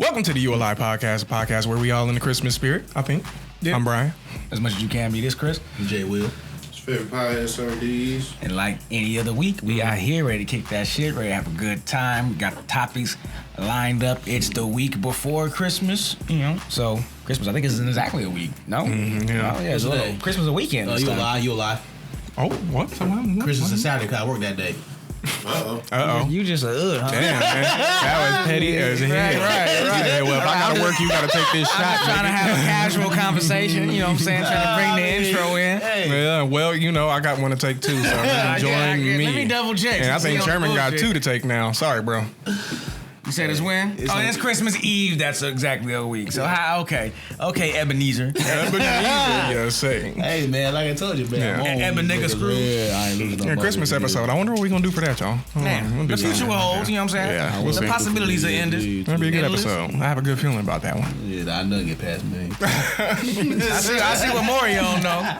Welcome to the You Alive podcast, a podcast where we all in the Christmas spirit, I think. Yep. I'm Brian. As much as you can be this, Chris. I'm Jay Will. It's favorite pie and sardines. And like any other week, we out here ready to kick that shit, ready to have a good time. We got the topics lined up. It's the week before Christmas, you know. So Christmas, I think, is in exactly a week. No? Mm-hmm, yeah. Oh, yeah, it's a little, Christmas a weekend. You lie, you lie. Oh, what? Christmas is Saturday because I work that day. Uh-oh. You just huh? Damn, man. That was petty as hell. Right. Yeah, well, if I gotta work, you gotta take this shot. I'm trying to have a casual conversation, you know what I'm saying? Trying to bring the intro in. Yeah, well, you know, I got one to take too, so join me. Let me double check. And I think Sherman got two to take now. Sorry, bro. You said it's when? It's Christmas Eve. That's exactly a week. So how? Okay, Ebenezer. Yeah, say. Hey man, like I told you, man. Yeah. Nigga Scrooge. Yeah, I ain't losing no Christmas episode. I wonder what we gonna do for that, y'all. Man, the future will hold. You know what I'm saying? Yeah, we'll the see. possibilities are endless. That'll be a good episode. I have a good feeling about that one. Yeah, I know get past me. I see what Mario know.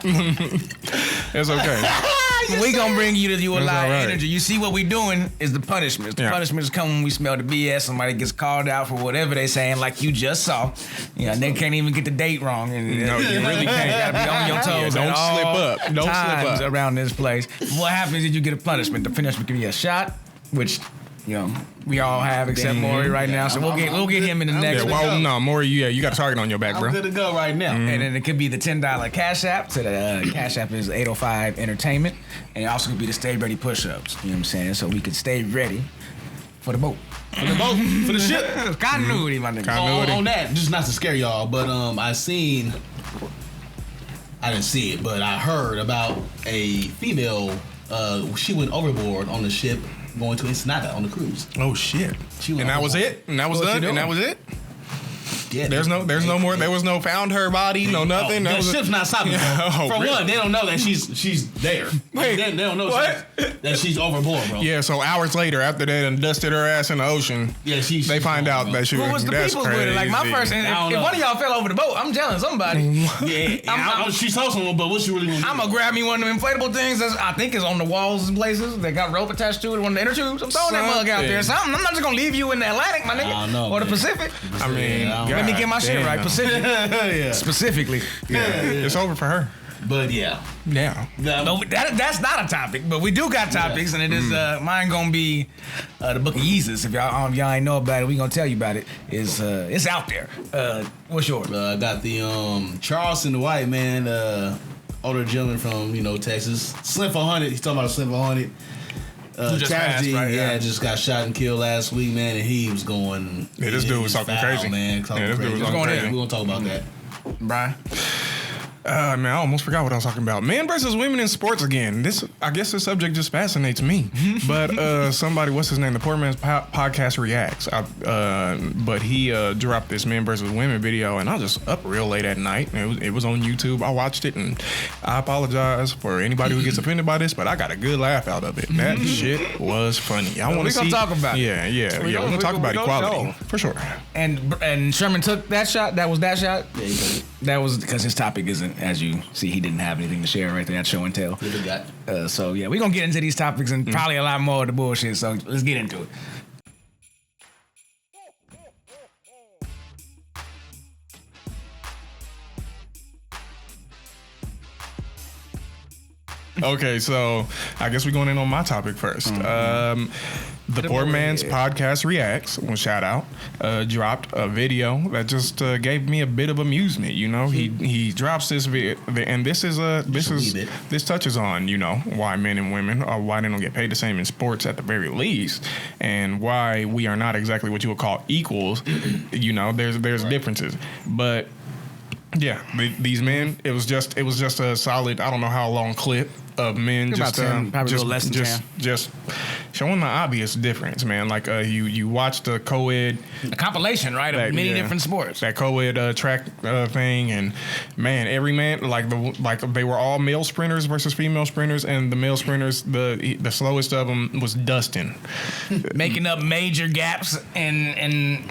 It's okay. We gonna bring you to You Alive right. energy. You see what we doing is the punishments. The punishments come when we smell the BS. Somebody gets called out for whatever they saying, like you just saw. Yeah, they can't even get the date wrong. And, No, you really can't. You gotta be on your toes. Don't slip up. Don't slip up around this place. What happens is you get a punishment. The punishment can be a shot, which you know we all have except Maury right now. So we'll get him in the next. Yeah, well, no, Maury, you got a target on your back, bro. I'm good to go right now. And then it could be the $10 Cash App. So the Cash App is 805 Entertainment. And it also could be the Stay Ready push-ups. You know what I'm saying? So we could stay ready for the boat. For the boat, for the ship. Continuity, my nigga. On that, just not to scare y'all, but I didn't see it, but I heard about a female. She went overboard on the ship going to Ensenada on the cruise. Oh shit! And that was it. And that was done. And that was it. Yeah, there's no more. There was no found her body. No nothing. The ship's not stopping. For one, they don't know that she's there. Wait, they don't know that she's overboard, bro. Yeah, so hours later, after they done dusted her ass in the ocean, they find out that she was. Who was the that's people crazy. with it? Like my first, if one of y'all fell over the boat, I'm telling somebody. She told someone, but what she really want to do? I'm gonna grab me one of them inflatable things that I think is on the walls and places. They got rope attached to it, one of the inner tubes. I'm throwing that mug out there. Something. I'm not just gonna leave you in the Atlantic, my nigga, or the Pacific. I mean, let me get my shit right. Pacific. Specifically. Yeah. It's over for her. But yeah. No, that's not a topic, but we do got topics, and it is mine gonna be the book of Yeezus. If y'all ain't know about it, we gonna tell you about it. It's out there. What's yours? I got the Charleston White man, older gentleman from Texas, Slim 400. He's talking about a Slim 400. Tragedy, just got shot and killed last week, man, and he was going. Yeah, this dude was talking crazy, man. This dude was going crazy. We're gonna talk about that, Brian. Man, I almost forgot what I was talking about. Men versus women in sports again. I guess this subject just fascinates me. But somebody, what's his name? The Poor Man's Podcast reacts. But he dropped this men versus women video, and I was just up real late at night. It was on YouTube. I watched it, and I apologize for anybody who gets offended by this, but I got a good laugh out of it. That shit was funny. I want to see. We're gonna talk about it. Yeah. We're gonna talk about equality for sure. And Sherman took that shot. That was that shot. Yeah, that was because his topic isn't, as you see, he didn't have anything to share right there at show and tell. So yeah, we're gonna get into these topics and probably a lot more of the bullshit. So let's get into it. Okay, so I guess we're going in on my topic first. The Poor Man's Podcast Reacts, well, shout out, dropped a video that just gave me a bit of amusement. He drops this video, and this touches on why men and women why they don't get paid the same in sports at the very least, and why we are not exactly what you would call equals. There's differences, but. Yeah, these men. It was just a solid. I don't know how long clip of men just less than 10. just showing the obvious difference, man. Like you watch the co-ed compilation, right, of many different sports. That co-ed track thing, and man, every man like they were all male sprinters versus female sprinters, and the male sprinters, the slowest of them was Dustin, making up major gaps in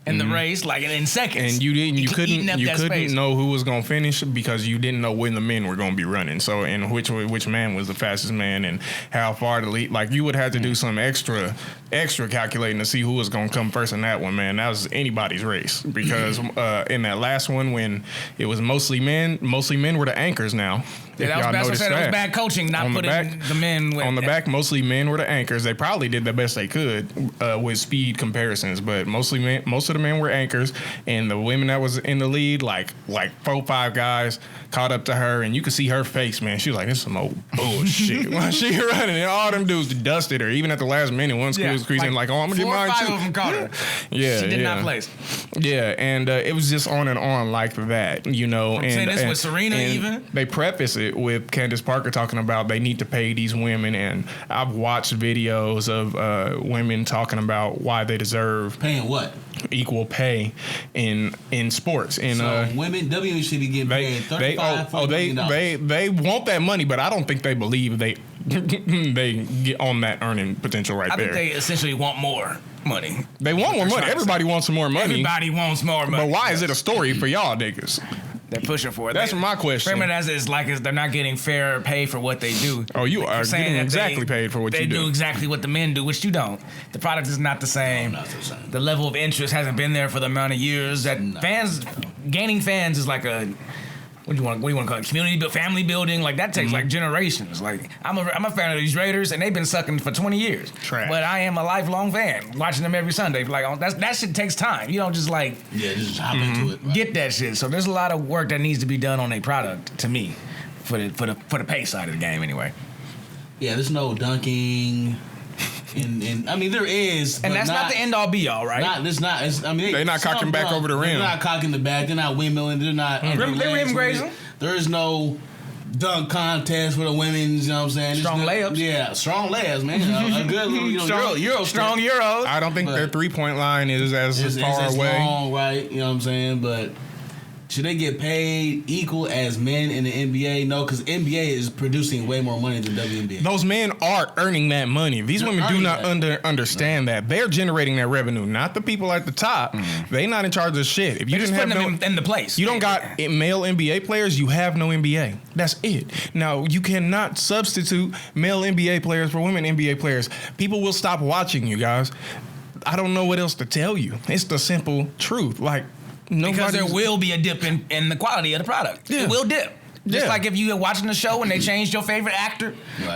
the race, like in seconds. And you couldn't know who was gonna finish because you didn't know when the men were gonna be running. So and which man was the fastest man and how far to lead. Like you would have to do some extra extra calculating to see who was going to come first in that one, man. That was anybody's race because in that last one when it was mostly men were the anchors now. Yeah, that's what I said. It was bad coaching, not putting the men with. On the back, mostly men were the anchors. They probably did the best they could with speed comparisons, but most of the men were anchors, and the women that was in the lead, like 4-5 guys caught up to her, and you could see her face, man. She was like, "This is some old bullshit." While she running, and all them dudes dusted her. Even at the last minute, one school was squeezing like, "Oh, I'm gonna get mine too." 4 or 5 of them caught her. Yeah, she did not place. Yeah, and it was just on and on like that, you know. I'm saying this with Serena even. They preface it with Candace Parker talking about they need to pay these women, and I've watched videos of women talking about why they deserve paying what equal pay in sports. So women, WNBA should be getting paid $35 million. They want that money, but I don't think they believe they get on that earning potential right there. I think they essentially want more money. They want more money. Everybody wants some more money. Everybody wants more money. But why is it a story for y'all niggas? They're pushing for it. That's my question. Framing it as they're not getting fair pay for what they do. Oh, you are getting exactly paid for what you do. They do exactly what the men do, which you don't. The product is not the same. No, not the same. The level of interest hasn't been there for the amount of years that gaining fans is like a. What do you want to call it? Community, family building, like that takes like generations. Like I'm a fan of these Raiders, and they've been sucking for 20 years. Trash. But I am a lifelong fan, watching them every Sunday. Like that shit takes time. You don't just just hop into it. Right? Get that shit. So there's a lot of work that needs to be done on a product to me, for the pay side of the game anyway. Yeah, there's no dunking. And I mean there is, and that's not the end all be all, right? They're not cocking back over the rim. They're not cocking the back. They're not windmilling. They're not. They're rim grazing. There is no dunk contest for the women's. You know what I'm saying? Strong layups. Yeah, strong layups, man. A good little Euro strong Euros. I don't think their 3-point line is as far away. Long, right? You know what I'm saying? But should they get paid equal as men in the NBA? No, because NBA is producing way more money than WNBA. Those men are earning that money. These women do not understand that. They're generating that revenue, not the people at the top. They're not in charge of shit. If you didn't have them in the place, you don't got male NBA players, you have no NBA. That's it. Now, you cannot substitute male NBA players for women NBA players. People will stop watching you guys. I don't know what else to tell you. It's the simple truth. Because there will be a dip in the quality of the product. Yeah. It will dip. Just like if you were watching the show and they changed your favorite actor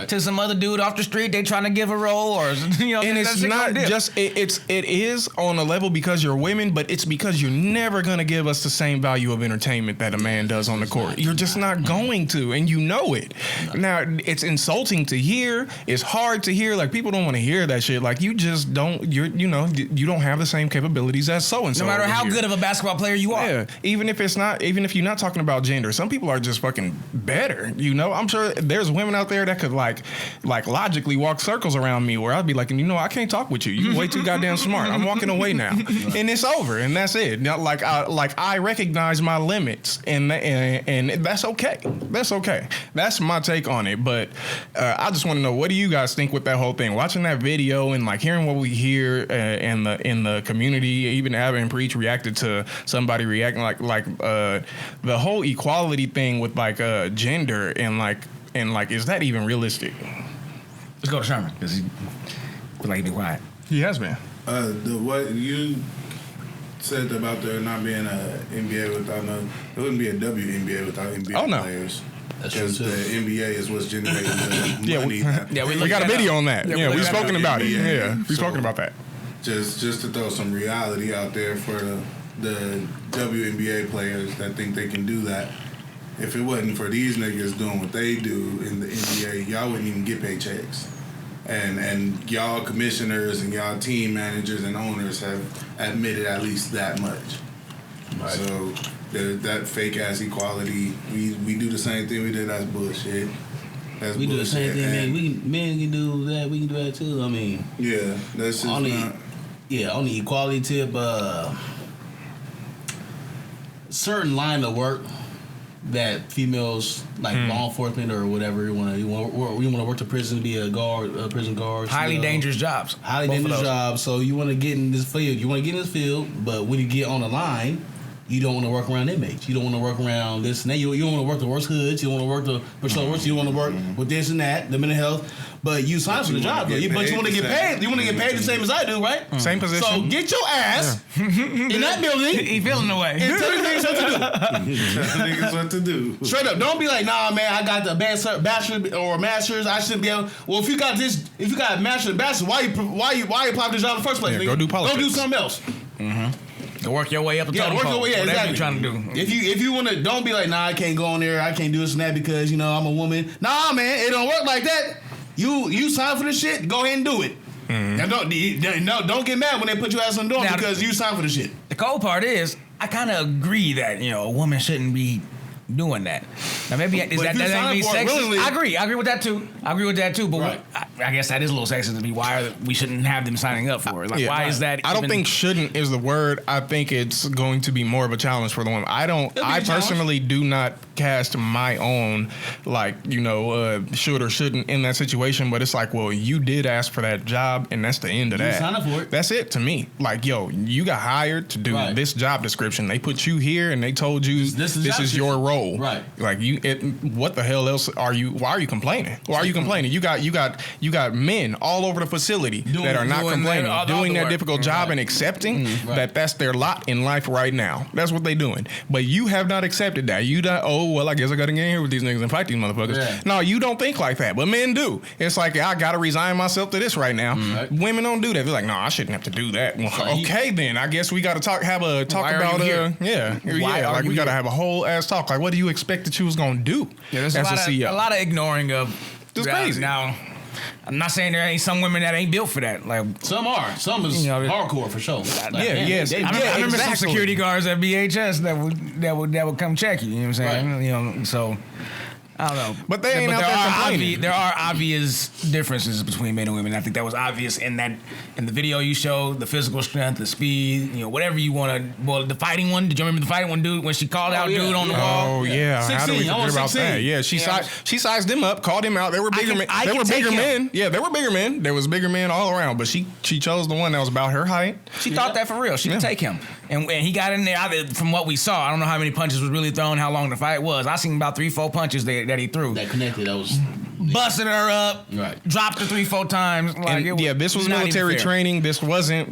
to some other dude off the street, they trying to give a role, or and it's not just it is on a level because you're women, but it's because you're never gonna give us the same value of entertainment that a man does on the court. You're just not going to, and you know it. Now it's insulting to hear. It's hard to hear. Like people don't want to hear that shit. Like you just don't. You don't have the same capabilities as so and so. No matter how good of a basketball player you are. Yeah. Even if you're not talking about gender, some people are just fucking better, I'm sure there's women out there that could like logically walk circles around me where I'd be like, I can't talk with you. You're way too goddamn smart. I'm walking away now, and it's over, and that's it. Now, I recognize my limits, and that's okay. That's okay. That's my take on it. But I just want to know, what do you guys think with that whole thing? Watching that video and hearing what we hear in the community, even Abba and Preach reacted to somebody reacting like the whole equality thing with gender and is that even realistic? Let's go to Sherman because he be quiet. He has been. What you said about there not being a NBA without it wouldn't be a WNBA without NBA players. Because the NBA is what's generating the money. We got a video on that. Yeah, we've spoken about it. Yeah, we've spoken about that. Just to throw some reality out there for the WNBA players that think they can do that. If it wasn't for these niggas doing what they do in the NBA, y'all wouldn't even get paychecks. And y'all commissioners and y'all team managers and owners have admitted at least that much. Right. So that fake ass equality, we do the same thing we did. That's bullshit. We do the same thing, man. Men can do that. We can do that too. I mean, yeah, that's just on the equality tip. Certain line of work that females law enforcement or whatever you want to work to prison, be a prison guard. Highly dangerous jobs. Highly dangerous jobs. So you want to get in this field. But when you get on the line, You don't want to work around inmates. You don't want to work around this and that. You don't want to work the worst hoods. You don't want to work the patrol works. You don't want to work with this and that, the mental health. But you signed for the job, though. But you want to get paid. You want to get paid the same as I do, right? Same position. So get your ass in that building. He feeling the way. And tell the niggas what to do. Tell niggas what to do. Straight up. Don't be like, nah, man, I got the bachelor or master's. I shouldn't be able. Well, if you got a master's and bachelor's, why you apply for the job in the first place? Yeah, nigga? go do politics. Go do something else. To work your way up the totem work pole. your way. Yeah, Whatever exactly. you're trying to do. If you want to, don't be like, nah, I can't go on there. I can't do this and that because I'm a woman. Nah, man, it don't work like that. You signed for this shit. Go ahead and do it. Now don't get mad when they put your ass on the door because you signed for the shit. The cold part is, I kind of agree that a woman shouldn't be doing that. Now maybe that ain't sexist. I agree with that too. But right. I guess that is a little sexist to me. Why we shouldn't have them signing up for it? Like, why is that? I don't think "shouldn't" is the word. I think it's going to be more of a challenge for the woman. I personally do not cast my own should or shouldn't in that situation. But it's like, well, you did ask for that job, and that's the end of that. Sign up for it. That's it to me. Like, yo, you got hired to do this job description. They put you here, and they told you this is your role. Right. Like what the hell else are you? Why are you complaining? Why are you complaining? You got men all over the facility that are not complaining, doing their difficult job and accepting that that's their lot in life right now. That's what they doing. But you have not accepted that. You don't. Oh well, I guess I got to get in here with these niggas and fight these motherfuckers. Yeah. No, you don't think like that. But men do. It's like I got to resign myself to this right now. Right. Women don't do that. They're like, no, I shouldn't have to do that. Well, okay, then I guess we got to talk about we got to have a whole ass talk. Like, what do you expect that you was gonna do as a CEO? A lot of ignoring of. It's crazy. Now, I'm not saying there ain't some women that ain't built for that. Like some are. Some is hardcore for sure. I remember some security guards at BHS that would come check you. You know what I'm saying? Right. So. I don't know, but they ain't out there complaining. There are obvious differences between men and women. I think that was obvious in the video you showed, the physical strength, the speed, whatever you want to. Well, the fighting one. Did you remember the fighting one, dude, when she called out dude on the wall? Oh yeah, 16, how do we forget about 16. That? Yeah, she sized him up, called him out. They were bigger men. They were bigger men. Yeah, they were bigger men. There was bigger men all around, but she chose the one that was about her height. She thought that for real. She could take him, and he got in there. From what we saw, I don't know how many punches was really thrown, how long the fight was. I seen about 3-4 punches that he threw. That connected. That was busted her up. Right. Dropped her 3-4 times. Like, this was military training. This wasn't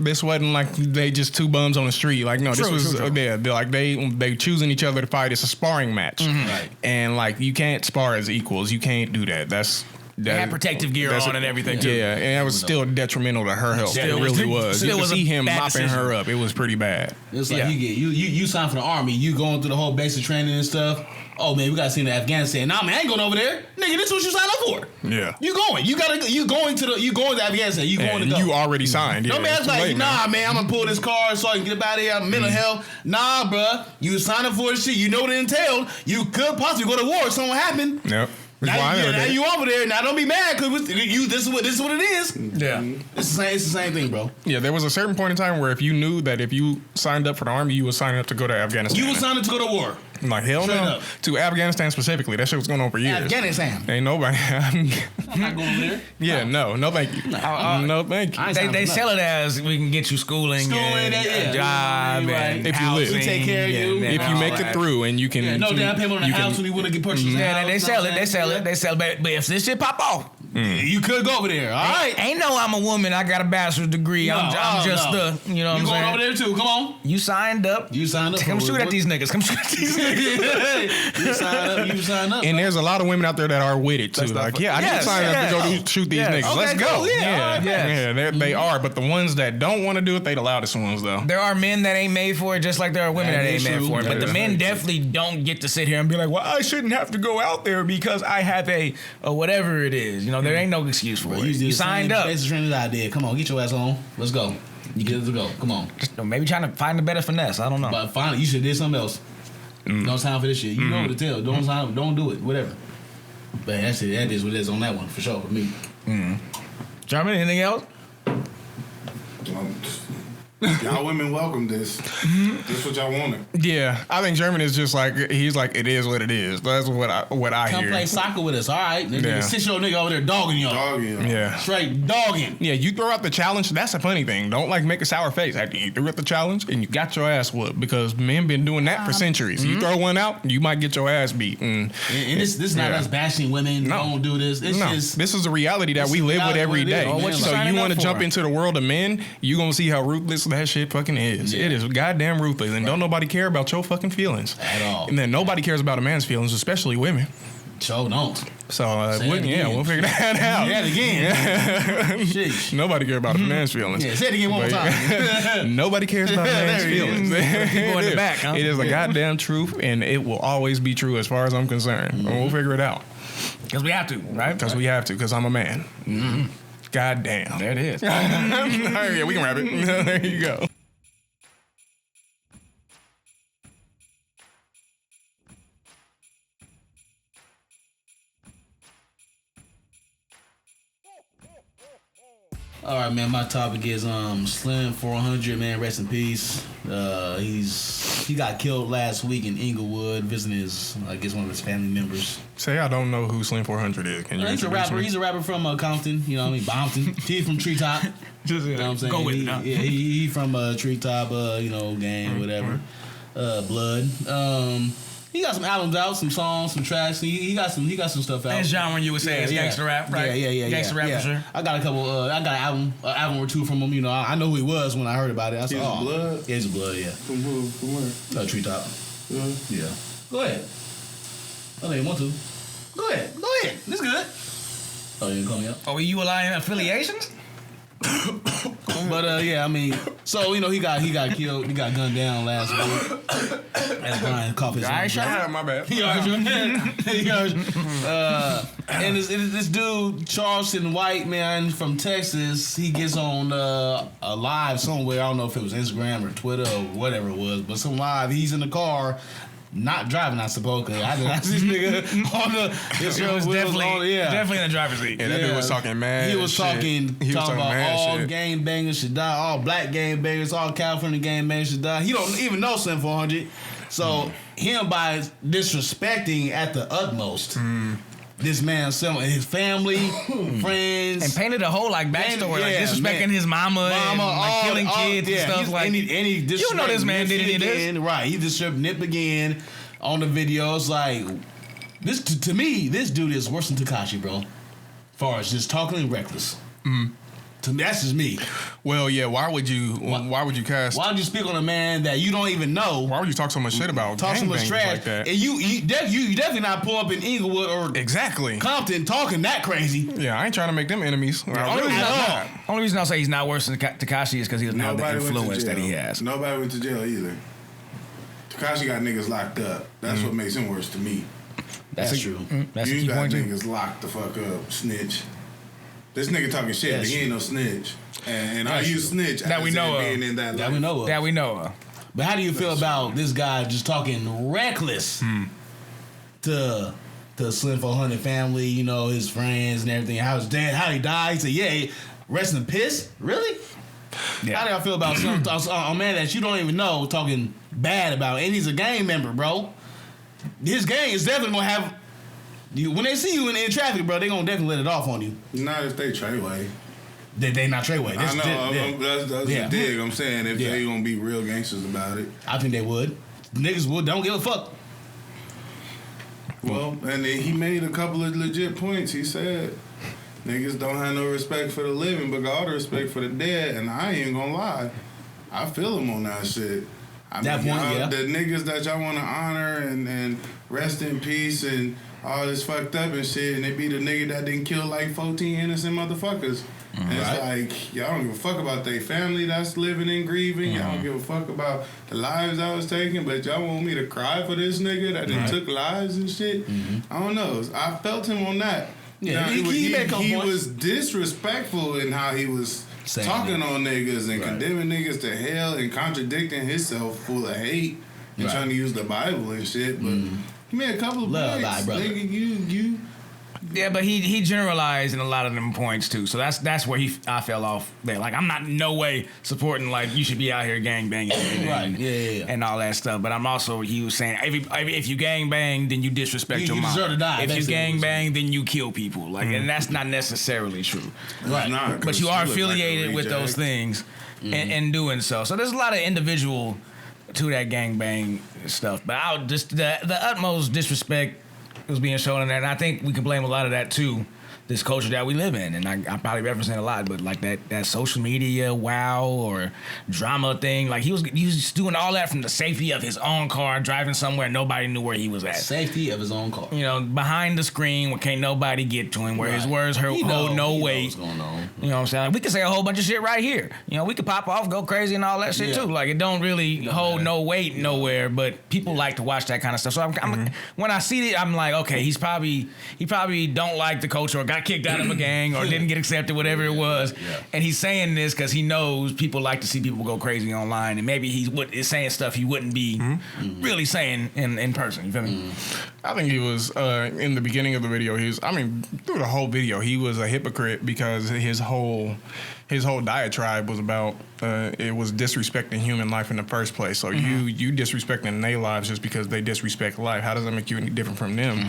like they just two bums on the street. Like no, this was they choosing each other to fight. It's a sparring match. Mm-hmm. Right. And like you can't spar as equals. You can't do that. They had protective gear on and everything too. Yeah, and that was still detrimental to her health. It really was. You could see him mopping her up. It was pretty bad. It's like you signed for the army. You going through the whole basic training and stuff. Oh man, we gotta see in Afghanistan. Nah, man, I ain't going over there. Nigga, this is what you signed up for. Yeah. You going. You going to Afghanistan. You going to go. You already signed. No man's like, nah, man, I'm gonna pull this card so I can get out of here. I'm mental health. Nah, bruh. You signed up for this shit. You know what it entailed. You could possibly go to war if something happened. Yep. Now you over there. Now don't be mad because this is what it is. Yeah, it's the same thing, bro. Yeah, there was a certain point in time where if you knew that if you signed up for the army, you would sign up to go to Afghanistan. You would sign up to go to war. I'm like hell no. Up. To Afghanistan specifically, that shit was going on for years. Afghanistan. Ain't nobody. I'm not going there. Yeah, no, thank you. No, thank you. They sell it as we can get you schooling and a job and if you live, we take care of you. If you make it through and you can, no down payment on the house when you want to get purchased. Yeah, they sell it. But if this shit pop off, you could go over there. All right. Ain't no I'm a woman. I got a bachelor's degree. I'm just the. You know what I'm saying? You going over there too? Come on. You signed up. Come shoot at these niggas. You sign up. And there's a lot of women out there that are with it too. Like, I didn't sign up to go shoot these niggas. Okay, let's go. Yeah, they are. But the ones that don't want to do it, they the loudest ones though. There are men that ain't made for it, just like there are women that ain't made for it. But the men definitely don't get to sit here and be like, well, I shouldn't have to go out there because I have a whatever it is. There ain't no excuse for it. You signed up. Basic training idea. Come on, get your ass on. Let's go. You get to go. Come on. Maybe trying to find a better finesse. I don't know. But finally, you should have did something else. No time for this shit. You know what to tell. Don't do it. Whatever. But that is what it is on that one for sure with me. German, anything else? Y'all women welcome this. This is what y'all wanted. Yeah, I think German is just like he's like it is what it is. That's what I hear. Come play soccer with us, all right? This nigga 6-year-old nigga over there dogging y'all. Yeah, straight dogging. Yeah, you throw out the challenge. That's a funny thing. Don't like make a sour face after you threw out the challenge and you got your ass whooped because men been doing that for centuries. You throw one out, you might get your ass beat. And this is not us bashing women. No. Don't do this. It's just this is a reality that we live with every day. So you want to jump into the world of men, you gonna see how ruthless that shit fucking is. It is goddamn ruthless, and don't nobody care about your fucking feelings at all. And then nobody cares about a man's feelings, especially women. So don't. So we'll figure that out. Yeah, again. Nobody cares about a man's feelings. Yeah, say it again one more time. Nobody cares about a man's feelings. People in the back, huh? It is a goddamn truth, and it will always be true as far as I'm concerned. And we'll figure it out. Because we have to, right? Because we have to, because I'm a man. God damn. There it is. Yeah, we can wrap it. There you go. All right, man. My topic is Slim 400, man. Rest in peace. He got killed last week in Inglewood, visiting his, I guess, one of his family members. Say I don't know who Slim 400 is. Can you he's a rapper. He's a rapper from Compton. You know what I mean? Bompton. He's from Treetop. Just, you know what I'm saying? Go with it. Huh? Yeah, he from Treetop. Gang, whatever. Blood. He got some albums out, some songs, some tracks. He got some stuff out. And genre you would say is gangster rap, right? Yeah. Gangster rap for sure. I got a couple. I got an album or two from him. You know, I know who he was when I heard about it. I said, Blood. Yeah, he's Blood. Yeah. From who? From where? Treetop. Yeah. Go ahead. Oh, you want to? Go ahead. This good. Oh, you call me up? Oh, you aligning affiliations? But I mean, so he got killed. He got gunned down last week. As Brian coughed his All right, my bad. And this dude Charleston White, man, from Texas, he gets on a live somewhere. I don't know if it was Instagram or Twitter or whatever it was, but some live. He's in the car. Not driving, I suppose, because I didn't see this nigga on the. It was definitely in the driver's seat. Yeah, that dude was talking mad. He was talking about all shit. gang bangers should die, all black gang bangers, all California gang bangers should die. He don't even know Slim 400, so him by disrespecting at the utmost. This man, his family, friends, and painted a whole backstory, disrespecting his mama and killing kids and stuff like. You know this man did any of this, right? He disrespected Nip again on the videos. Like this to me, this dude is worse than Tekashi, bro. As far as just talking and reckless. To me, that's just me. Well, yeah. Why would you cast? Why would you speak on a man that you don't even know? Why would you talk so much shit about? Talk so much trash like that? And you definitely not pull up in Inglewood or exactly Compton talking that crazy. Yeah, I ain't trying to make them enemies. Only reason I'll say he's not worse than Tekashi is because he doesn't have the influence that he has. Nobody went to jail either. Tekashi got niggas locked up. That's what makes him worse to me. That's true. That's you a key got point niggas locked the fuck up, snitch. This nigga talking shit, but he ain't no snitch. And I use snitch that we know of. Being in that we know of. That we know of. But how do you feel about this guy just talking reckless to Slim 400 family, his friends and everything? How his dad, how he died? He said, yeah, rest in piss? Really? Yeah. How do y'all feel about a man that you don't even know talking bad about? And he's a gang member, bro. His gang is definitely going to have... when they see you in traffic, bro, they gonna definitely let it off on you. Not if they Treyway. They not Treyway. I know. That's a dig. I'm saying if they gonna be real gangsters about it. I think they would. Niggas would. Don't give a fuck. Well, and he made a couple of legit points. He said niggas don't have no respect for the living, but got all the respect for the dead. And I ain't gonna lie, I feel him on that shit. The niggas that y'all want to honor and rest in peace and all this fucked up and shit, and it be the nigga that didn't kill 14 innocent motherfuckers. And it's like, y'all don't give a fuck about their family that's living and grieving. Y'all don't give a fuck about the lives I was taking, but y'all want me to cry for this nigga that done took lives and shit? I don't know. I felt him on that. Yeah, now, he was disrespectful in how he was talking on niggas and condemning niggas to hell and contradicting himself full of hate and trying to use the Bible and shit, but... He made a couple of points. Nigga, Yeah, but he generalized in a lot of them points too. So that's where I fell off there. Like I'm not in no way supporting like you should be out here gang banging and all that stuff. But I'm also he was saying if you gang bang then you disrespect your mom. Deserve to die, if you gang bang then you kill people. Like and that's not necessarily true. Right. But you are affiliated with those things in doing so. So there's a lot of individual to that gang bang stuff. But I would just the utmost disrespect was being shown in there, and I think we can blame a lot of that too. This culture that we live in, and I probably represent a lot, but like that social media wow or drama thing, like he was doing all that from the safety of his own car, driving somewhere nobody knew where he was at. Safety of his own car. You know, behind the screen where can't nobody get to him, where his words hold no weight. What's going on. You know what I'm saying? Like, we could say a whole bunch of shit right here. You know, we could pop off, go crazy and all that shit too. Like it don't really hold no weight nowhere, but people like to watch that kind of stuff. So I'm when I see it, I'm like, okay, he probably don't like the culture or got kicked out of a gang or didn't get accepted, whatever it was. Yeah. And he's saying this because he knows people like to see people go crazy online, and maybe is saying stuff he wouldn't be really saying in person. You feel me? I think he was in the beginning of the video. Through the whole video, he was a hypocrite because his whole diatribe was about it was disrespecting human life in the first place. So you disrespecting their lives just because they disrespect life. How does that make you any different from them?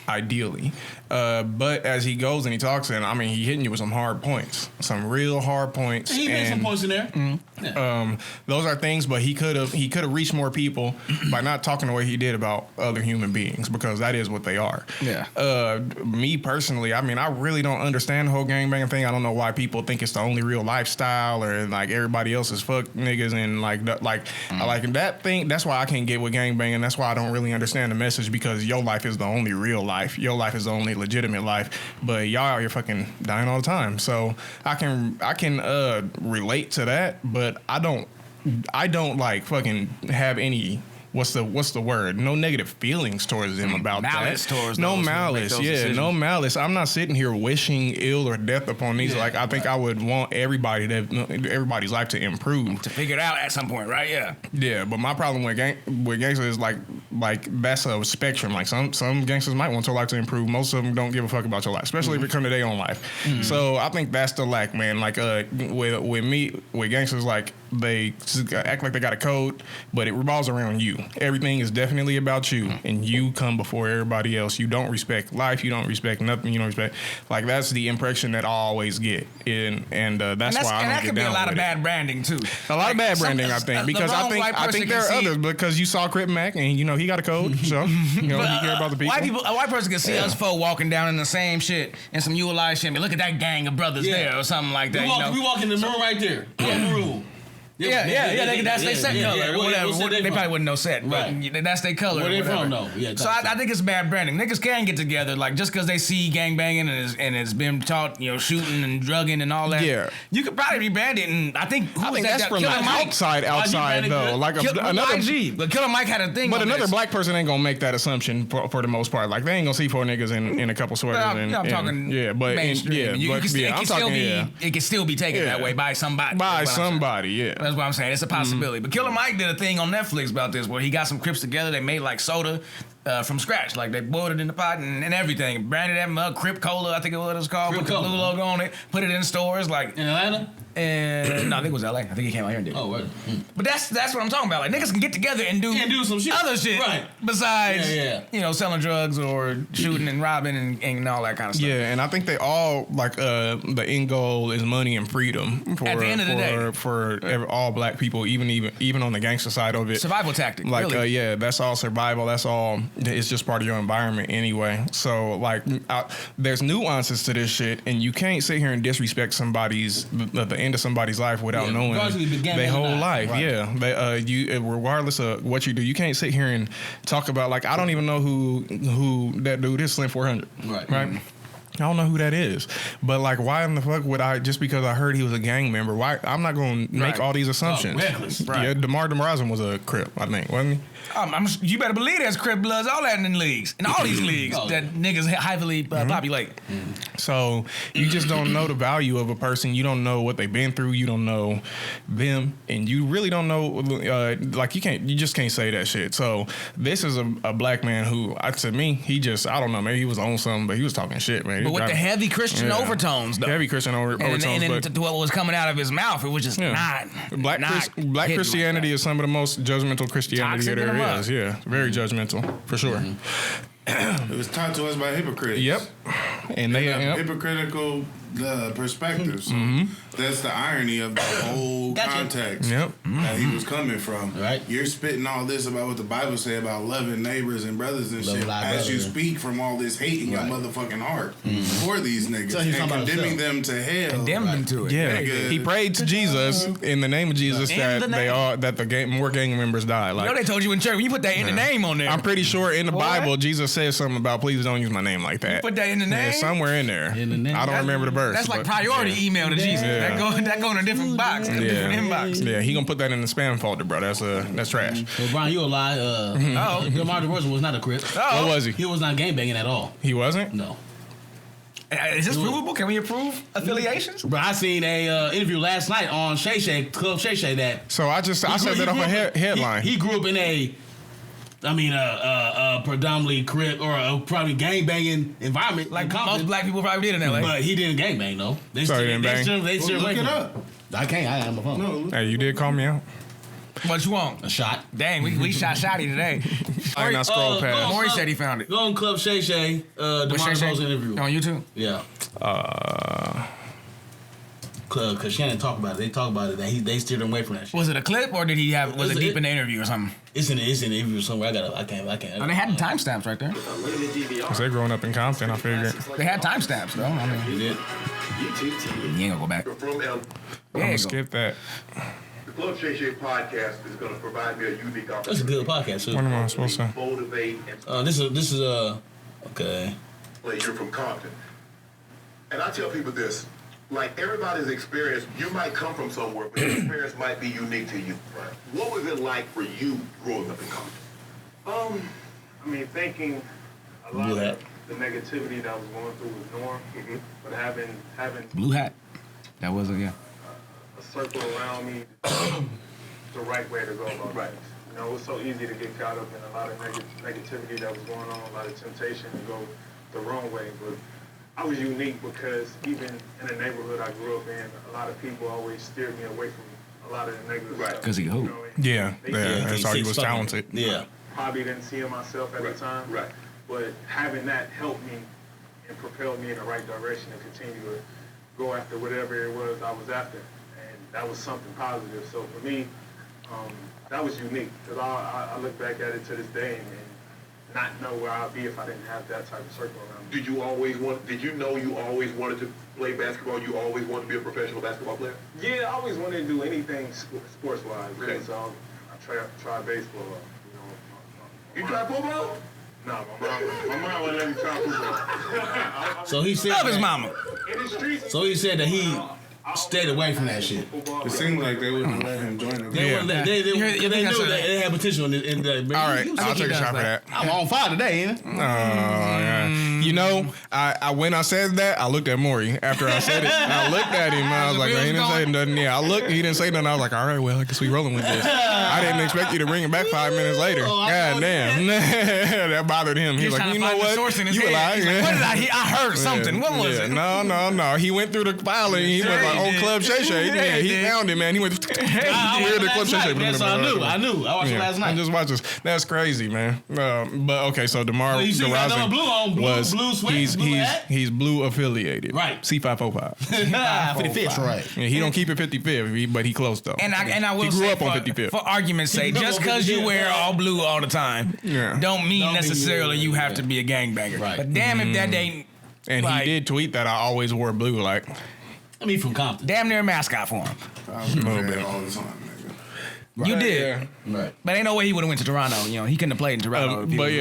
Ideally, but as he goes and he talks, and he hitting you with some hard points, some real hard points. He made some points in there. Those are things, but he could have reached more people by not talking the way he did about other human beings, because that is what they are. Yeah. Me personally, I really don't understand the whole gangbanging thing. I don't know why people think it's the only real lifestyle, or like everybody else is fuck niggas and like that thing. That's why I can't get with gangbanging. That's why I don't really understand the message, because your life is the only real life. Your life is the only legitimate life, but y'all out here fucking dying all the time. So I can relate to that, but I don't like fucking have any. What's the word? No negative feelings towards them about malice that. Towards no those malice, no malice. I'm not sitting here wishing ill or death upon these. I think I would want everybody's life to improve, to figure it out at some point, right? Yeah. Yeah, but my problem with gangsters is like that's a spectrum. Like some gangsters might want your life to improve. Most of them don't give a fuck about your life, especially if it comes to their own life. So I think that's the lack, man. Like with gangsters, like they act like they got a code, but it revolves around you. Everything is definitely about you, and you come before everybody else. You don't respect life. You don't respect nothing. You don't respect. Like that's the impression that I always get, and that's why I don't get down with it. And that could be a lot of bad branding too. A lot of bad branding, I think, because I think there are others, because you saw Crip Mac and he got a code, so he care about the people. A white person can see us folk walking down in the same shit and some ULI shit. Look at that gang of brothers there or something like that. We walk in the room right there. Rule. That's their set color. Whatever. They probably wouldn't know set, but that's their color. Where they from, though? Yeah, so I think it's bad branding. Niggas can get together, like just because they see gang banging and it's been taught, shooting and drugging and all that. Yeah, you could probably rebrand it, and I think that's from the outside though. Like another YG, but Killer Mike had a thing. But another black person ain't gonna make that assumption for the most part. Like they ain't gonna see four niggas in a couple sweaters. I'm talking mainstream. It can still be taken that way by somebody. That's what I'm saying. It's a possibility. But Killer Mike did a thing on Netflix about this, where he got some Crips together. They made like soda from scratch. Like they boiled it in the pot and everything. Branded that mug Crip Cola, I think it was called. Put the blue logo on it. Put it in stores. Like in Atlanta? And no, I think it was LA. I think he came out here and did it. Oh, right. But that's what I'm talking about. Like niggas can get together and do some shit. Other shit. Right. Besides selling drugs or shooting and robbing and all that kind of stuff. Yeah, and I think they all like the end goal is money and freedom at the end of the day for all black people, even on the gangster side of it. Survival tactic. Like really. That's all survival. That's all. It's just part of your environment anyway. So like there's nuances to this shit, and you can't sit here and disrespect the end of somebody's life without knowing their whole life. Right. Yeah, you regardless of what you do, you can't sit here and talk about like I don't even know who that dude is, Slim 400. Right. Right. I don't know who that is, but like, why in the fuck would I? Just because I heard he was a gang member, why? I'm not going to make all these assumptions. Yeah, DeMar DeRozan was a Crip, I think, wasn't he? You better believe there's Crip Bloods all that in the leagues, in all these leagues that niggas heavily populate. So you just don't know the value of a person. You don't know what they've been through. You don't know them, and you really don't know. Like you just can't say that shit. So this is a black man who, to me, he just, I don't know, maybe he was on something, but he was talking shit, man. But with the heavy Christian overtones, though. Heavy Christian overtones. And to what was coming out of his mouth, it was just not. Black Christianity is some of the most judgmental Christianity there is. Yeah, very judgmental, for sure. It was taught to us by hypocrites. Yep. And they have hypocritical perspectives. So that's the irony of the whole context that he was coming from. Right. You're spitting all this about what the Bible say about loving neighbors and brothers and shit as you speak from all this hate in your motherfucking heart for these niggas and condemning them to hell. Condemn them to it. Yeah. He prayed to Jesus in the name of Jesus that more gang members die. Like, they told you in church when you put that in the name on there. I'm pretty sure in the Bible Jesus says something about please don't use my name like that. You put that in the name? Yeah, somewhere in there. I don't remember the verse. That's like priority email to Jesus. Yeah. That go in a different box, a different inbox. Yeah, he gonna put that in the spam folder, bro. That's trash. Well, Brian, you a lie. DeMar DeRozan was not a Crip. What was he? He was not gangbanging at all. He wasn't? No. Is this provable? Can we approve affiliations? Bro, I seen a interview last night on Club Shay Shay that. So I said that off a headline. He grew up in a predominantly Crip or a probably gangbanging environment. Like most black people probably did in LA. But he didn't gangbang though. He didn't bang. Look it up. I can't. I have my phone. No. Hey, you did call me out. What you want? A shot. Dang, we shot Shotty today. I not scroll past. Maury said he found it. Go on Club Shay Shay. DeMar DeRozan interview on YouTube. Yeah. Because Shannon talked about it. They talked about it. That they steered him away from that shit. Was it a clip or did he have? Was it deep in the interview or something? It's in the interview somewhere. I can't. Oh, they had the timestamps right there. Cause they growing up in Compton, I figured. They had timestamps though. I mean, you did. You ain't gonna go back. I'm gonna skip that. The Club Shay Shay podcast is going to provide me a unique opportunity. That's a good podcast too. What am I supposed to? Motivate and this is okay. You're from Compton, and I tell people this. Like everybody's experience, you might come from somewhere, but your experience might be unique to you. Right. What was it like for you growing up in Compton? I mean, thinking a lot of the negativity that I was going through was norm, but having Blue Hat. That wasn't a circle around me, the right way to go about things. You know, it was so easy to get caught up in a lot of negativity that was going on, a lot of temptation to go the wrong way, but I was unique because even in the neighborhood I grew up in, a lot of people always steered me away from a lot of the negative stuff. Because he hooped. That's how he was talented. Yeah. Probably didn't see it myself at the time. Right. But having that helped me and propelled me in the right direction to continue to go after whatever it was I was after. And that was something positive. So for me, that was unique because I look back at it to this day and not know where I'd be if I didn't have that type of circle around me. Did you know you always wanted to play basketball? You always wanted to be a professional basketball player? Yeah, I always wanted to do anything sports-wise. Okay. So I tried baseball. You tried football? No, my mom wouldn't let me try football. So he said love his mama. In the streets. So he said that he stayed away from that shit. It seemed like they wouldn't let him join the They knew that they had potential in the. All right, I'll take a shot for that. I'm on fire today, ain't it? Oh, yeah. You know, I when I said that, I looked at Maury after I said it. I looked at him. I was like, he didn't say nothing. Yeah, he didn't say nothing. I was like, all right, well, I guess we rolling with this. I didn't expect you to bring it back 5 minutes later. God damn, that bothered him. He was like, you know what? You alive? What did I heard something. What was it? No. He went through the filing. He was like, oh, Club Shay Shay. Yeah, he found it, man. He went to Club Shay Shay. I knew. I watched it last night. I just watched this. That's crazy, man. But okay, so DeMar DeRozan was he's blue affiliated, right? C545. 55th, right? Yeah, he don't keep it 55th, but he close though. And I will he grew say up on 55th. For argument's sake, just because you wear all blue all the time, don't mean necessarily you have to be a gangbanger. Right. But damn if that ain't. And he did tweet that I always wore blue, like. I mean, from Compton. Damn near a mascot for him. I was a little bit all the time, nigga. You did. Yeah. Right. But ain't no way he would have went to Toronto. You know, he couldn't have played in Toronto. But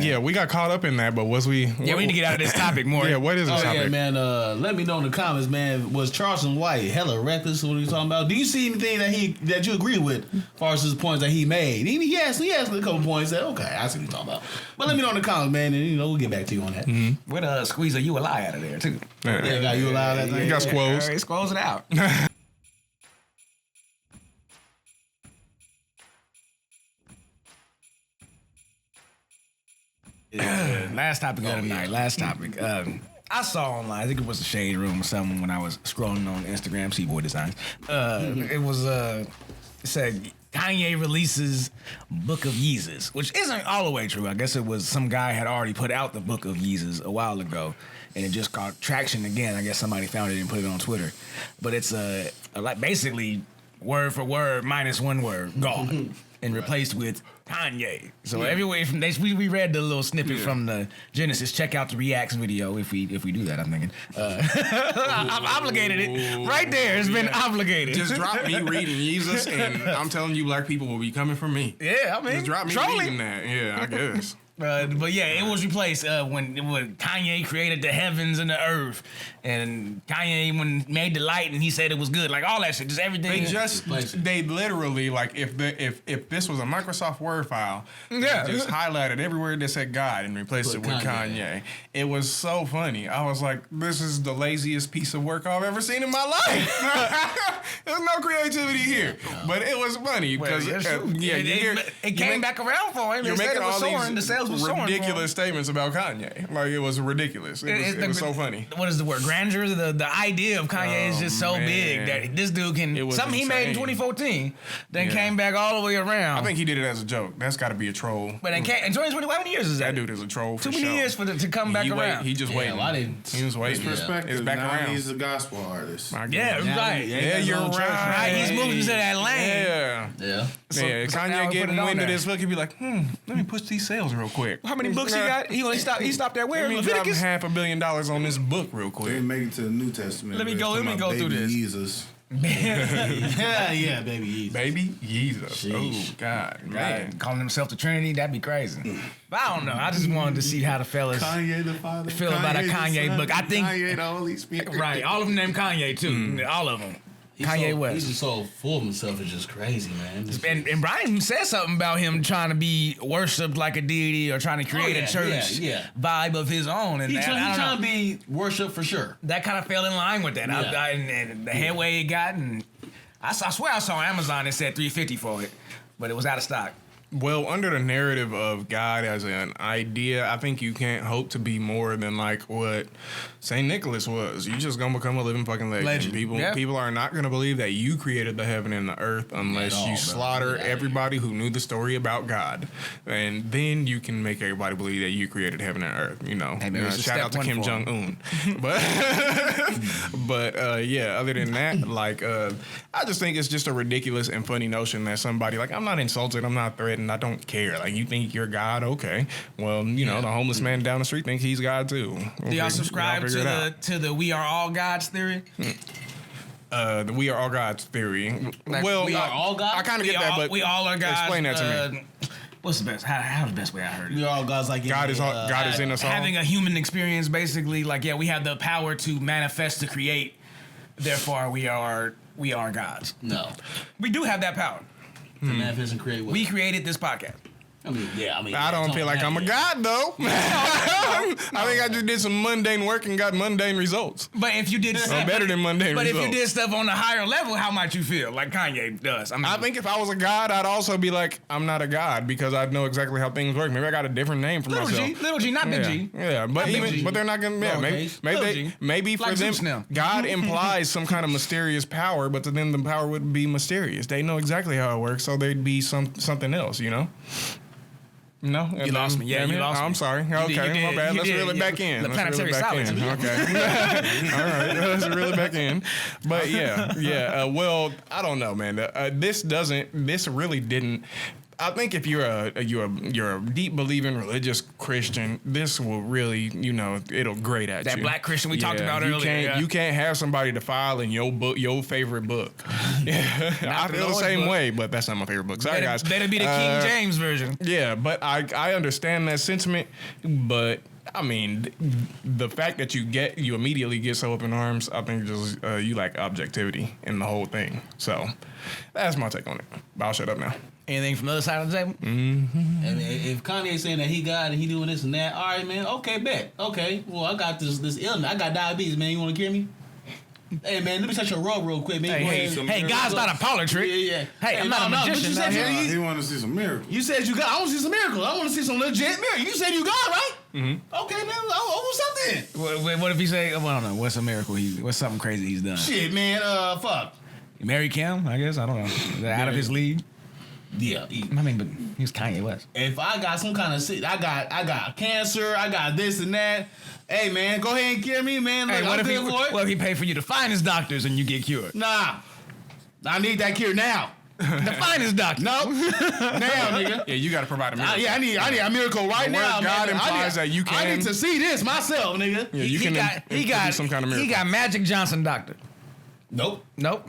yeah, we got caught up in that. But was we? Yeah, we need to get out of this topic more. Yeah, what is this topic? Yeah, man. Let me know in the comments, man. Was Charleston White hella reckless? What are you talking about? Do you see anything that you agree with, as far as his points that he made? He asked a couple points. That okay, I see what you're talking about. But let me know in the comments, man, and we'll get back to you on that. Mm-hmm. We'll squeeze a you a lie out of there too. Yeah, got you allowed that thing. You got squoze. All right, squoze it out. Last topic of the night. Last topic. I saw online, I think it was the Shade Room or something when I was scrolling on Instagram, Seaboy Designs. It was, it said, Kanye releases Book of Yeezus, which isn't all the way true. I guess it was some guy had already put out the Book of Yeezus a while ago, and it just caught traction again. I guess somebody found it and put it on Twitter. But it's like basically word for word minus one word, gone, and replaced with Kanye. So everywhere from we read the little snippet from the Genesis. Check out the Reacts video if we do that. I'm thinking I've obligated it right there. It's been obligated. Just drop me reading Yeezus, and I'm telling you, black people will be coming for me. Yeah, I mean, Just drop me reading that. Yeah, I guess. But yeah, it was replaced when Kanye created the heavens and the earth, and Kanye when made the light and he said it was good, like all that shit, just everything. They literally like if this was a Microsoft Word file, they just highlighted every word that said God and replaced it with Kanye. It was so funny. I was like, this is the laziest piece of work I've ever seen in my life. There's no creativity here, but it was funny because it came back around for him. You're Instead making of all soaring, these the sales was ridiculous statements about Kanye. Like it was ridiculous. It was so funny. What is the word? Grandeur. The idea of Kanye is just so big that this dude can something he made in 2014, then came back all the way around. I think he did it as a joke. That's got to be a troll. But in 2020, how many years is that? That dude is a troll. Too many years to come back around. He just waiting. He was waiting. His perspective. It's back now around. He's a gospel artist. Yeah, right. Yeah, you're right. He's moving into that lane. Yeah. Kanye getting wind of this book, he'd be like, let me push these sales real quick. How many books he got? He stopped at where? Let me drop $500 million on this book real quick. They make it to the New Testament. Let me go through this. Yeezus. Baby Yeezus. Baby Yeezus. Oh, God. Man. Calling himself the Trinity, that'd be crazy. But I don't know. I just wanted to see how the fellas Kanye the Father. feel about a Kanye book. I think Kanye the Holy Spirit. Right. All of them named Kanye, too. All of them. Kanye West. He's just so full of himself. It's just crazy, man. And Brian said something about him trying to be worshipped like a deity or trying to create a church vibe of his own. And he's trying to be worshipped for sure. That kind of fell in line with that. And the headway it got, and I swear I saw on Amazon it said $350 for it, but it was out of stock. Well, under the narrative of God as an idea, I think you can't hope to be more than like what St. Nicholas was. You're just gonna become a living fucking legend. People are not gonna believe that you created the heaven and the earth unless you slaughter everybody who knew the story about God, and then you can make everybody believe that you created heaven and earth. Shout out to Kim Jong-un. but other than that, like I just think it's just a ridiculous and funny notion that somebody like I'm not insulted, I'm not threatened. I don't care. Like, you think you're God? Okay. Well, the homeless man down the street thinks he's God too. Do y'all subscribe to the we are all gods theory? The we are all gods theory. Like, well, we are all gods. I kind of get that, but we all are gods. Explain that to me. What's the best? How's the best way I heard it? We are all gods. Like God is in us all. Having a human experience, basically. Like, we have the power to manifest, to create. Therefore, we are gods. No, we do have that power. To manifest and create what? We created this podcast. I don't feel like I'm a god though. I think I just did some mundane work and got mundane results. But if you did stuff better than mundane results. But if you did stuff on a higher level, how might you feel? Like Kanye does. I think if I was a god, I'd also be like, I'm not a god because I know exactly how things work. Maybe I got a different name for myself. Little G, not Big G. Yeah, but they're not gonna. Yeah, maybe for them, God implies some kind of mysterious power, but to them the power wouldn't be mysterious. They know exactly how it works, so they'd be something else, No, you lost me. Yeah, you lost me. I'm sorry. Okay, my bad. Let's reel it back in. The planetary solid. Okay. All right. Let's reel it back in. But well, I don't know, man. This really didn't I think if you're a deep believing religious Christian, this will really, it'll grate at that you. Black Christian we talked about earlier. You can't have somebody defile in your book, your favorite book. I feel the same way, but that's not my favorite book. Sorry, guys. Better be the King James version. Yeah, but I understand that sentiment, but I mean, the fact that you immediately get so up in arms, I think just you lack objectivity in the whole thing. So that's my take on it. But I'll shut up now. Anything from the other side of the table? Mm-hmm. And if Kanye saying that he God and he doing this and that, all right, man. Okay, bet. Okay, well, I got this illness. I got diabetes, man. You want to cure me? Hey, man, let me touch your rug real quick, man. Hey, God's not a parlor trick. Yeah. Hey, I'm not a magician. You said he want to see some miracles. You said you God. I want to see some miracles. I want to see some legit miracles. You said you God, right? Mm-hmm. Okay, man. What's something? What if he say? Well, I don't know. What's a miracle? What's something crazy he's done? Shit, man. Fuck. Mary Kim, I guess. I don't know. Is that out of his league? Yeah. I mean, but he's Kanye West. If I got some kind of sick, I got cancer, I got this and that. Hey, man, go ahead and cure me, man. Look, Hey, what if he paid for you to find his doctors and you get cured? Nah. I need that cure now. The finest doctor. No. Now, nigga. Yeah, you got to provide a miracle. I need a miracle right now, God man. implies that you can. I need to see this myself, nigga. Yeah, he got some kind of miracle. He got Magic Johnson doctor. Nope. Nope.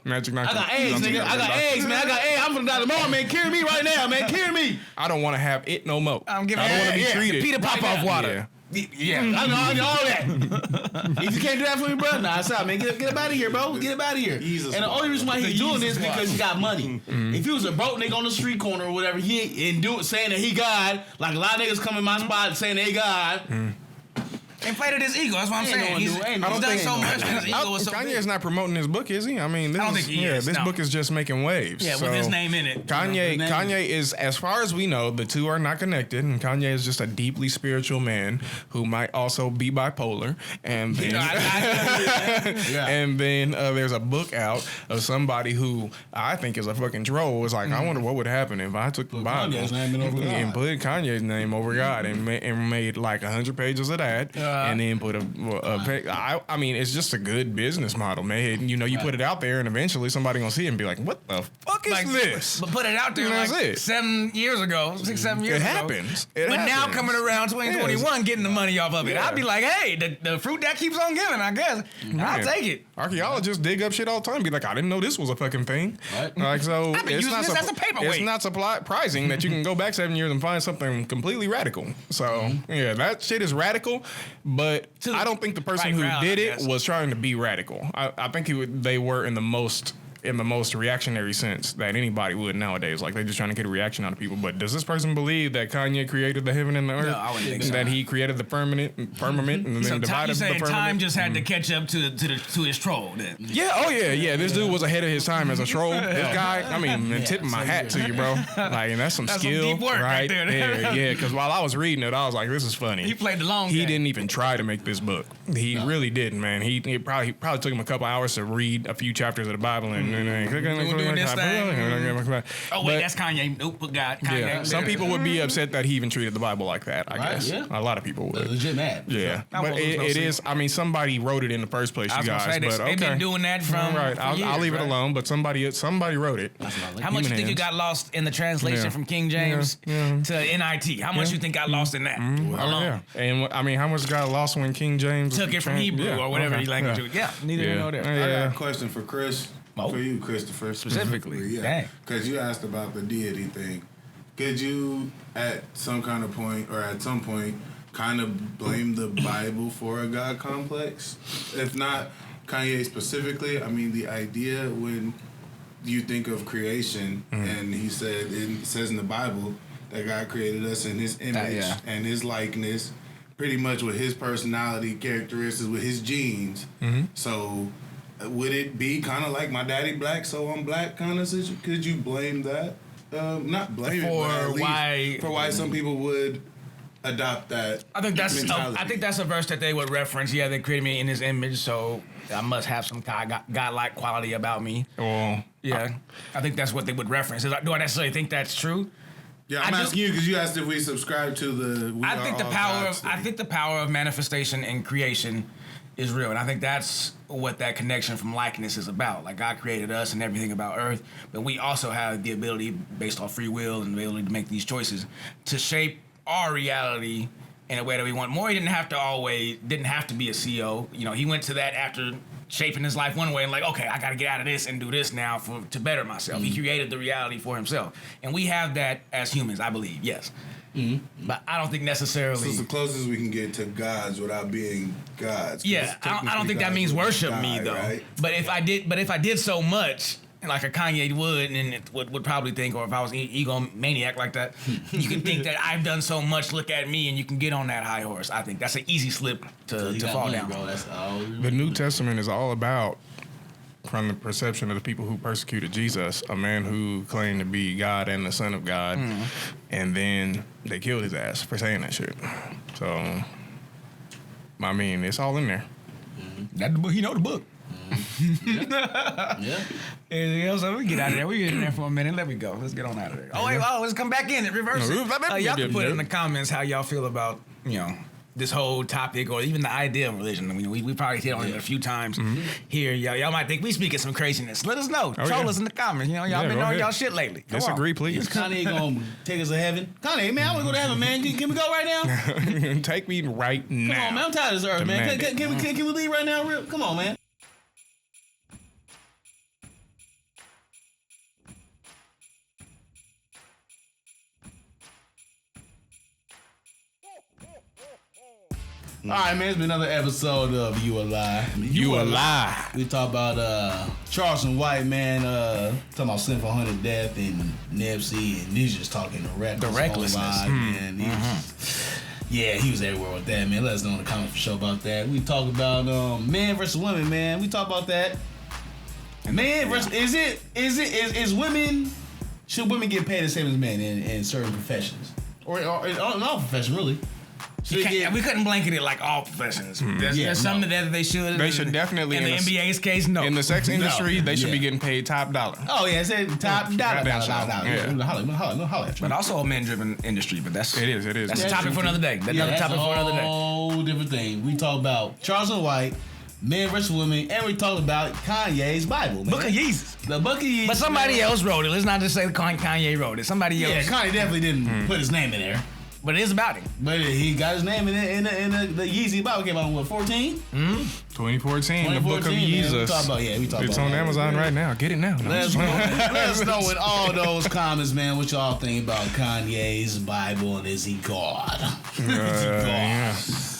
Magic I got AIDS, nigga. I got AIDS, man. I got AIDS. I'm from Dr. Moore, man. Cure me right now, man. Cure me. I don't want to have it no more. I don't want to be treated. Peter Popoff water. Yeah, I know all that. If you can't do that for me, bro, nah, it's out, man. Get up out of here, bro. Get up out of here. Yeezus And the only reason why he's doing this is because he got money. If he was a broke nigga on the street corner or whatever, saying that he God, like a lot of niggas come in my spot saying they God. Inflated his ego. That's what I'm saying. He's done so much. His ego was so big. Kanye's not promoting his book, is he? I mean, I don't think he is. This book is just making waves. Yeah, with his name in it. Kanye is, as far as we know, the two are not connected, and Kanye is just a deeply spiritual man who might also be bipolar. And then, and then there's a book out of somebody who I think is a fucking troll. It's like, I wonder what would happen if I took the Bible and put Kanye's name over God and made like 100 pages of that. And then put I mean, it's just a good business model, man. You put it out there, and eventually somebody gonna see it and be like, "What the fuck is this?" But put it out there like 7 years ago, 6, 7 years ago. It happens. Now coming around 2021, getting the money off of it, I'd be like, "Hey, the fruit that keeps on giving, I guess. I'll take it." Archaeologists dig up shit all the time. Be like, "I didn't know this was a fucking thing." Right. Like, so I've been using this as a paperweight. It's not surprising that you can go back 7 years and find something completely radical. So yeah, that shit is radical, but I don't think the person who did it was trying to be radical. I think they were in the most reactionary sense that anybody would nowadays. Like, they're just trying to get a reaction out of people. But does this person believe that Kanye created the heaven and the earth? No, I wouldn't think so. That he created the firmament and then divided the firmament? Time just had to catch up to his troll then. Yeah, this dude was ahead of his time as a troll. This guy, I mean, tipping my hat to you, bro. Like, and that's some skill, some deep work right there. Yeah, because while I was reading it, I was like, this is funny. He played the long game. He didn't even try to make this book. He really didn't, man. He probably took him a couple hours to read a few chapters of the Bible and doing this thing. Oh wait, that's Kanye. Nope, God. Kanye. Yeah, some people would be upset that he even treated the Bible like that. I guess a lot of people would. They're legit mad. Yeah, but it is. I mean, somebody wrote it in the first place, you guys. But they've been doing that from right. I'll leave it alone. But somebody wrote it. How much you think you got lost in the translation from King James to NIT? How much you think got lost in that alone? And I mean, how much got lost when King James took it from Hebrew or whatever language? Yeah, neither here nor there. I got a question for Chris. For you, Christopher, specifically. Yeah, because you asked about the deity thing. Could you, at some point, kind of blame the Bible for a God complex? If not Kanye specifically, I mean, the idea when you think of creation, and it says in the Bible that God created us in His image and His likeness, pretty much with His personality characteristics, with His genes. So, would it be kind of like my daddy black, so I'm black kind of situation? Could you blame that? Not blame it, but at least for why some people would adopt that. I think that's a verse that they would reference. Yeah, they created me in His image, so I must have some godlike quality about me. Well, yeah, I think that's what they would reference. Do I necessarily think that's true? Yeah, I'm asking you because you asked if we subscribe to the. I think the power of manifestation and creation is real. And I think that's what that connection from likeness is about. Like, God created us and everything about Earth, but we also have the ability, based on free will and the ability to make these choices, to shape our reality in a way that we want. Maury didn't have to be a CEO. You know, he went to that after shaping his life one way and like, okay, I got to get out of this and do this now to better myself. He created the reality for himself. And we have that as humans, I believe, yes. But I don't think necessarily... So it's the closest we can get to gods without being gods. Yeah, I don't think that means worship me, though. Right? But if I did so much... like a Kanye would, and it would probably think, or if I was egomaniac like that, you can think that I've done so much, look at me, and you can get on that high horse. I think that's an easy slip to fall down. Bro. That's all. The New Testament is all about, from the perception of the people who persecuted Jesus, a man who claimed to be God and the Son of God, and then they killed his ass for saying that shit. So, I mean, it's all in there. That's the book. You know the book. Yeah. Anything else? We get out of there. We get in there for a minute. Let me go. Let's get on out of there. Oh wait, let's come back in and reverse it. Y'all can put in the comments how y'all feel about this whole topic or even the idea of religion. I mean, we probably hit on it a few times here. Y'all might think we speaking some craziness. Let us know. Troll us in the comments. Y'all been on y'all shit lately. Disagree, please. Is Kanye gonna take us to heaven? Kanye, man, I want to go to heaven, man. Can we go right now? Take me right now. Come on, man. I'm tired of this earth, man. Can we leave right now? Come on, man. All right, man. It's been another episode of You a Lie. You a Lie. We talk about Charleston White, man. Talking about Sinful Hunted Death and Nipsey, and he's just talking the recklessness. Man. Yeah, he was everywhere with that, man. Let us know in the comments for sure about that. We talk about men versus women, man. We talk about that. Man versus is women, should women get paid the same as men in certain professions or in all professions really? We couldn't blanket it like all professions. There's some that they should. They should definitely. In the NBA's case, no. In the sex industry, they should be getting paid top dollar. Oh yeah, say top dollar. But also a men-driven industry. But that's it is. That's a topic for another day. That's another topic for another day. Whole different thing. We talk about Charleston White, men versus women, and we talk about Kanye's Bible, man. Book of Yeezus. The Book of Yeezus. But somebody else wrote it. Let's not just say Kanye wrote it. Somebody else. Yeah, Kanye definitely didn't put his name in there. But it is about him. But he got his name in the Yeezy Bible. Came out in what, 14? 2014, the Book of Yeezus. We talk it's about on Amazon right now. Get it now. Let us know in all those comments, man, what y'all think about Kanye's Bible, and is he God? Is he God? Yeah.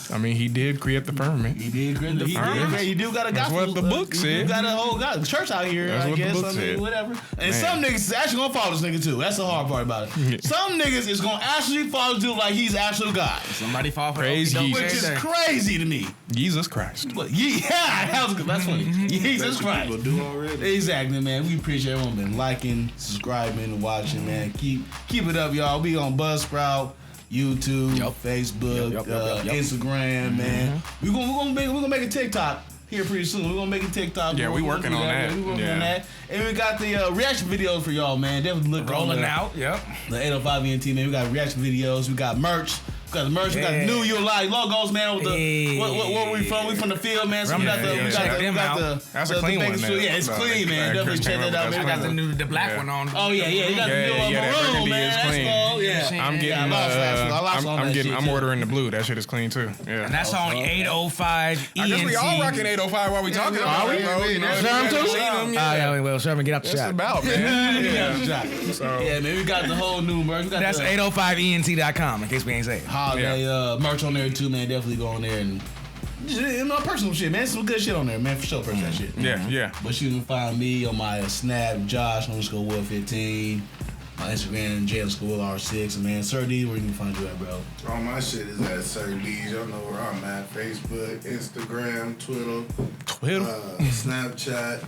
I mean, he did create the firmament. He did create the firmament. You do got a gospel. That's what the book said. You got a whole church out here, That's I what guess. The book said. Whatever. And some niggas is actually gonna follow this nigga too. That's the hard part about it. Some niggas is gonna actually follow this dude like he's actual God. Somebody fall for Praise it. Which is crazy to me. Jesus Christ. That's funny. Jesus Christ. People do already. Exactly, man. We appreciate everyone been liking, subscribing, watching, man. Keep it up, y'all. We on Buzzsprout, YouTube, Facebook, Instagram, man. We're gonna make a TikTok here pretty soon. We're gonna make a TikTok. Yeah, we working on that. We working on that. And we got the reaction videos for y'all, man. Definitely look rolling out. Yep. The 805 ENT, man. We got reaction videos. We got merch. We got the merch. We got the new You Lie logos, man. With the where we from? We from the field, man. So we got the that's a clean one. Yeah, it's clean, man. Definitely check that out. We got the black one on. Oh yeah. You got the new one maroon, man. That's cool. Yeah. I'm ordering the blue. That shit is clean too. Yeah. And that's on 805 ENT. I guess we all rocking 805 while we talking about it, bro. Sherman too? Well, Sherman, get out the shot. That's about, man. Yeah, man. We got the whole new merch. That's 805ENT.com in case we ain't saying it. Holiday merch on there too, man. Definitely go on there and personal shit, man. Some good shit on there, man. For sure, personal shit. Yeah. But you can find me on my Snap, Josh_Will15, my Instagram, J_Will6, and man, Sir D, where you can find you at, bro? All my shit is at Sir D's. Y'all know where I'm at. Facebook, Instagram, Twitter, Snapchat.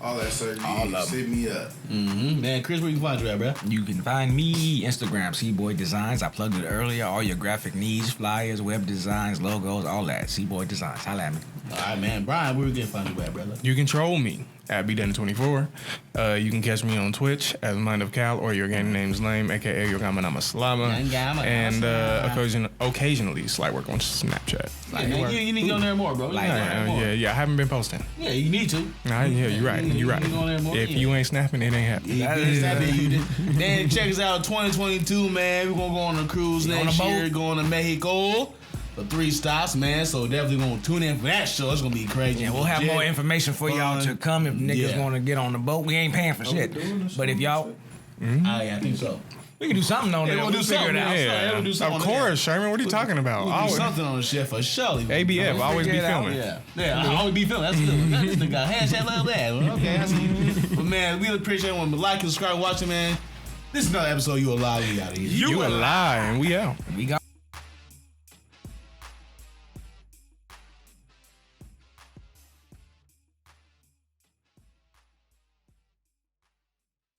All that, Sir D. Sit me up. Man, Chris, where you can find you at, bro? You can find me Instagram, C-Boy Designs. I plugged it earlier. All your graphic needs, flyers, web designs, logos, all that. C-Boy Designs. Holla at me. All right, man. Brian, where we can find you at, brother? You can troll me at BDenny24. You can catch me on Twitch as Mind of Cal or Your Game Name's Lame, aka Your Gama Nama Salama. And occasionally slight work on Snapchat. Yeah, man, you need to get on there more, bro. Yeah, I haven't been posting. Yeah, you need to. Yeah, you're right. You're right. If you ain't snapping, it ain't happening. Then check us out 2022, man. We're gonna go on a cruise next year, going to Mexico. For 3 stops, man. So definitely gonna tune in for that show. It's gonna be crazy. Yeah, we'll have more information for y'all to come if niggas want to get on the boat. We ain't paying for shit. But if y'all, I think so. We can do something on there. We'll figure it out. Yeah, we'll do something of course, Sherman. What are you talking about? We'll do something on the shit for sure. ABF, always be filming. Yeah, I always be filming. That's good. This nigga hashtag love that. Okay, I see. But man, we appreciate everyone. Like and subscribe, watching, man. This is another episode. You alive? We out of here. You alive, and we out. We got.